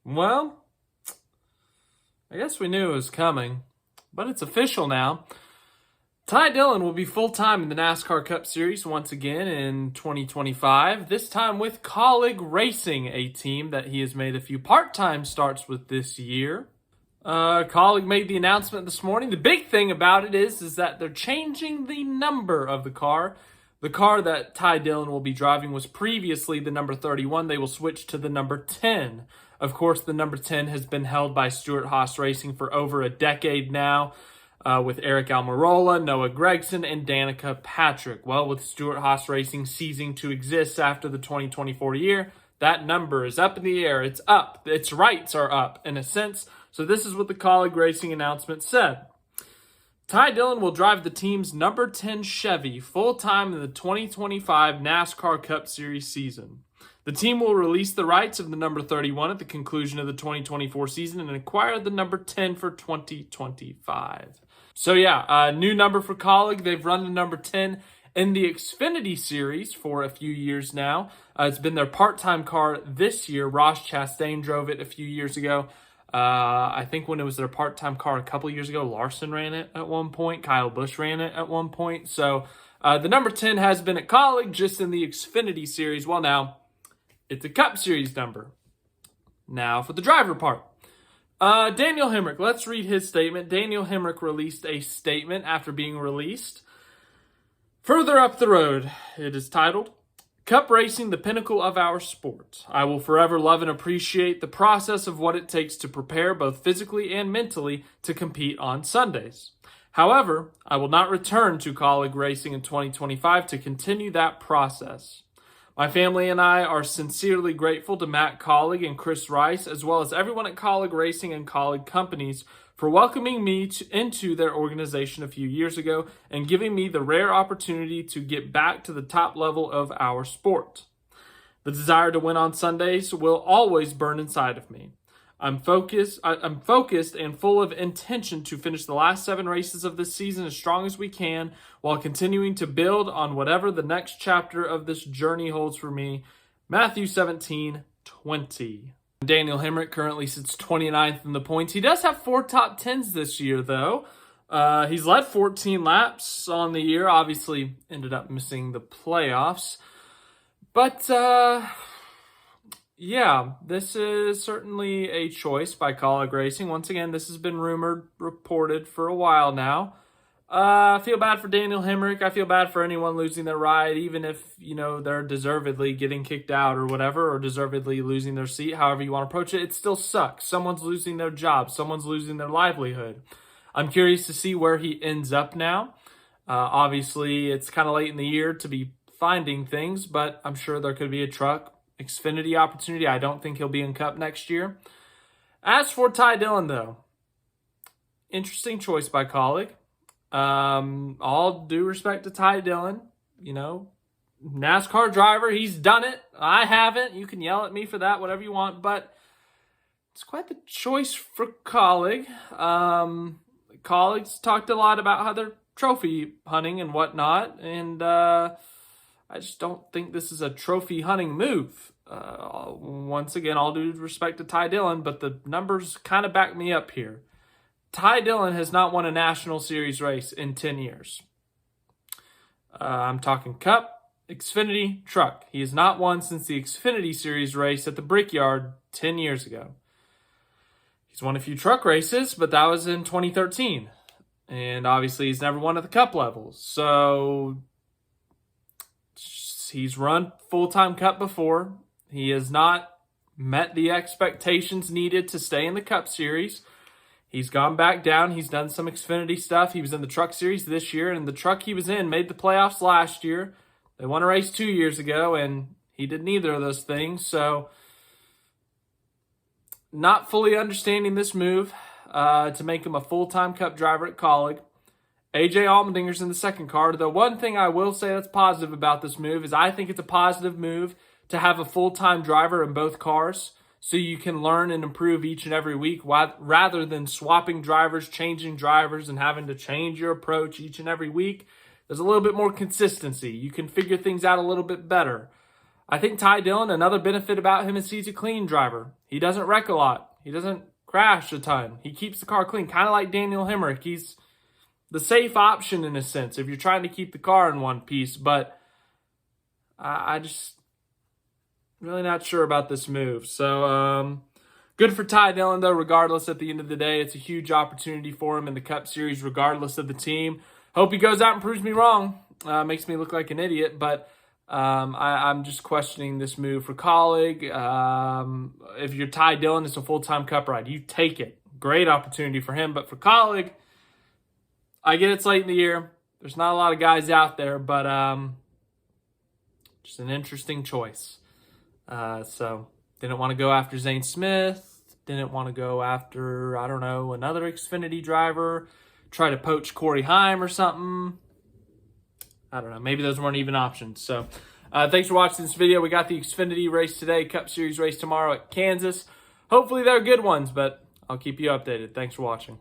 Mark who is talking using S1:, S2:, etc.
S1: Well, I guess we knew it was coming, but it's official now. Ty Dillon will be full-time in the NASCAR Cup Series once again in 2025, this time with Kaulig Racing, a team that he has made a few part-time starts with this year. Kaulig made the announcement this morning. The big thing about it is that they're changing the number of the car. The car that Ty Dillon will be driving was previously the number 31. They will switch to the number 10. Of course, the number 10 has been held by Stewart-Haas Racing for over a decade now, with Eric Almirola, Noah Gragson, and Danica Patrick. Well, with Stewart-Haas Racing ceasing to exist after the 2024 year, that number is up in the air. It's up. Its rights are up, in a sense. So this is what the Kaulig Racing announcement said. Ty Dillon will drive the team's number 10 Chevy full-time in the 2025 NASCAR Cup Series season. The team will release the rights of the number 31 at the conclusion of the 2024 season and acquire the number 10 for 2025. So yeah, new number for Kaulig. They've run the number 10 in the Xfinity Series for a few years now. It's been their part-time car this year. Ross Chastain drove it a few years ago. I think when it was their part-time car a couple years ago, Larson ran it at one point. Kyle Busch ran it at one point. So the number 10 has been at Kaulig just in the Xfinity Series. Well, now it's a Cup Series number. Now for the driver part. Daniel Hemric, let's read his statement. Daniel Hemric released a statement after being released. Further up the road, it is titled, Cup Racing, the Pinnacle of Our Sport. I will forever love and appreciate the process of what it takes to prepare both physically and mentally to compete on Sundays. However, I will not return to Kaulig Racing in 2025 to continue that process. My family and I are sincerely grateful to Matt Kaulig and Chris Rice, as well as everyone at Kaulig Racing and Kaulig Companies, for welcoming me into their organization a few years ago and giving me the rare opportunity to get back to the top level of our sport. The desire to win on Sundays will always burn inside of me. I'm focused and full of intention to finish the last 7 races of this season as strong as we can while continuing to build on whatever the next chapter of this journey holds for me. Matthew 17:20. Daniel Hemric currently sits 29th in the points. He does have 4 top 10s this year, though. He's led 14 laps on the year. Obviously, ended up missing the playoffs. But, yeah, this is certainly a choice by Kaulig Racing. Once again, this has been reported for a while now. I feel bad for Daniel Hemric. I feel bad for anyone losing their ride, even if, they're deservedly getting kicked out or whatever, or deservedly losing their seat, however you want to approach it. It still sucks. Someone's losing their job. Someone's losing their livelihood. I'm curious to see where he ends up now. Obviously, it's kind of late in the year to be finding things, but I'm sure there could be a truck Xfinity opportunity. I don't think he'll be in Cup next year. As for Ty Dillon, though, interesting choice by Kaulig. All due respect to Ty Dillon, NASCAR driver, he's done it. I haven't. You can yell at me for that, whatever you want, but it's quite the choice for Kaulig. Kaulig's talked a lot about how they're trophy hunting and whatnot, and I just don't think this is a trophy hunting move. Once again, all due respect to Ty Dillon, but the numbers kind of back me up here. Ty Dillon has not won a National Series race in 10 years. I'm talking Cup, Xfinity, Truck. He has not won since the Xfinity Series race at the Brickyard 10 years ago. He's won a few truck races, but that was in 2013. And obviously he's never won at the Cup level. So he's run full-time Cup before. He has not met the expectations needed to stay in the Cup Series. He's gone back down. He's done some Xfinity stuff. He was in the Truck Series this year, and the truck he was in made the playoffs last year. They won a race 2 years ago, and he did neither of those things. So, not fully understanding this move to make him a full-time Cup driver at Kaulig. AJ Allmendinger's in the second car. The one thing I will say that's positive about this move is I think it's a positive move to have a full-time driver in both cars, so you can learn and improve each and every week rather than swapping drivers, changing drivers, and having to change your approach each and every week. There's a little bit more consistency. You can figure things out a little bit better. I think Ty Dillon, another benefit about him is he's a clean driver. He doesn't wreck a lot. He doesn't crash a ton. He keeps the car clean, kind of like Daniel Hemric. He's the safe option in a sense if you're trying to keep the car in one piece. But I just really not sure about this move. So good for Ty Dillon, though, regardless. At the end of the day, it's a huge opportunity for him in the Cup Series, regardless of the team. Hope he goes out and proves me wrong. Makes me look like an idiot, but I'm just questioning this move for Kaulig. If you're Ty Dillon, it's a full-time Cup ride. You take it. Great opportunity for him. But for Kaulig, I get it's late in the year. There's not a lot of guys out there, but just an interesting choice. So didn't want to go after Zane Smith. Didn't want to go after, I don't know, another Xfinity driver. Try to poach Corey Heim or something. I don't know. Maybe those weren't even options. So thanks for watching this video. We got the Xfinity race today, Cup Series race tomorrow at Kansas. Hopefully they're good ones, but I'll keep you updated. Thanks for watching.